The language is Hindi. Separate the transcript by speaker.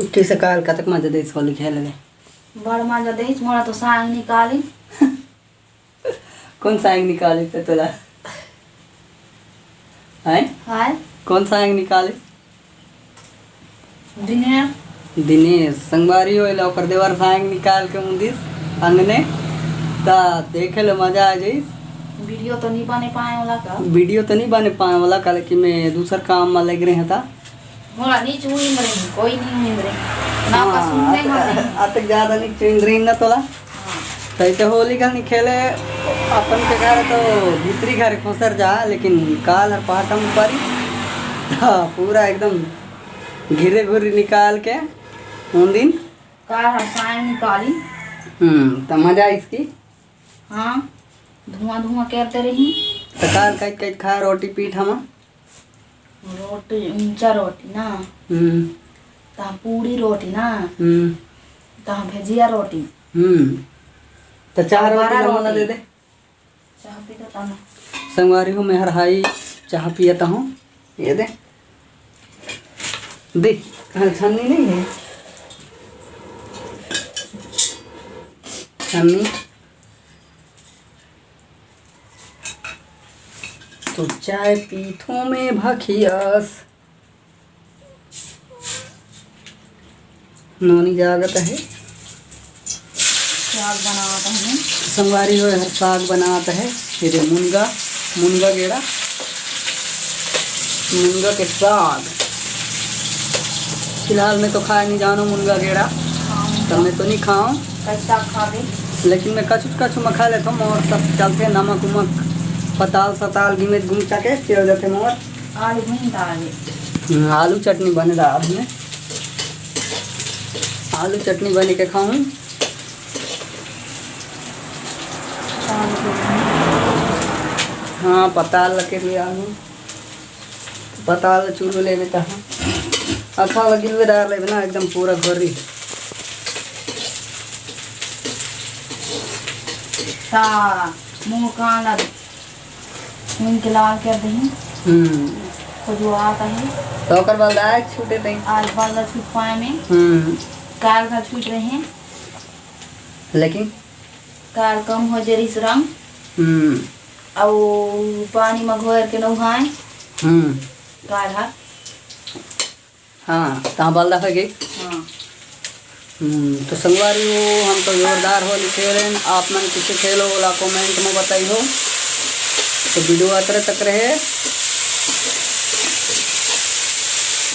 Speaker 1: किसे काल कतक मजा देस होली खेलले
Speaker 2: बड़ मजा देस मोरा तो साग निकाली।
Speaker 1: कौन साग निकाले ते तोला है
Speaker 2: हाय
Speaker 1: कौन साग निकाले
Speaker 2: दिनेश
Speaker 1: संगवारी होइला ओकर देवर साग निकाल के मुंदिस अंगने ता देखे ले मजा आ जाइस।
Speaker 2: वीडियो तो नहीं बने पाए वाला का
Speaker 1: वीडियो तो नहीं बने पाए वाला कल कि मैं दूसर काम में लग रहे था।
Speaker 2: मोरा नहीं चुई मरे कोई नहीं हुई मरे ना का सुन ले मरे
Speaker 1: अतक ज्यादा नहीं चुंदरीन ना तोला तैते होली का नहीं खेले अपन के घर तो भीतरी घर खोसर जा लेकिन काल हर पाटम पारी पूरा एकदम घिरे घुरी निकाल के उन दिन
Speaker 2: कार साग निकाली।
Speaker 1: तो मजा इसकी
Speaker 2: हाँ धुआं धुआं करते रही
Speaker 1: तो काल कई कई खा रोटी पीठ हम
Speaker 2: रोटी ऊंचा रोटी ना ता पूरी रोटी ना ता भजिया रोटी
Speaker 1: तो चाह रोटी नमूना दे दे
Speaker 2: चाह पीता ता ना
Speaker 1: संगवारी हूँ मैं हर हाई चाह पियता हूँ ये दे दे छन्नी नहीं है छन्नी तो चाय पीठों में भखियास नोनी जागत है
Speaker 2: साग बनाता हूँ
Speaker 1: संगवारी हो हर साग बनाता है फिर मुनगा मुनगा गेड़ा मुनगा के साग फिलहाल मैं तो खाए नहीं जानो मुनगा गेड़ा तो मैं तो नहीं खाऊं
Speaker 2: कैसा खा दे
Speaker 1: लेकिन मैं कछु कछु में खा लेता हूँ और सब चलते नमक उमक पताल सताल घिमेत घूम के फिर हो जाते मोर
Speaker 2: आलू भून डाले
Speaker 1: आलू चटनी बने रात में आलू चटनी बने के खाऊं हाँ पताल लगे हुए आलू पताल चूरू ले लेता हूँ अच्छा लगी हुए डाल ले ना एकदम पूरा घरी
Speaker 2: ता मुँह कान लग के लाल कर दी तो जो आता है
Speaker 1: तो कर वाला छूटे थे
Speaker 2: आज बाल छूट पाए में कार का छूट रहे हैं
Speaker 1: लेकिन
Speaker 2: कार कम हो जरिस रंग और पानी में घोर के नहाए कार हाथ
Speaker 1: हाँ तहाँ बाल दफा गई
Speaker 2: हाँ
Speaker 1: तो संगवारी हो हम तो जोरदार होली खेलें आप मन किसे खेलो वाला कमेंट में बताइए तो वीडियो अतरे तक रहे।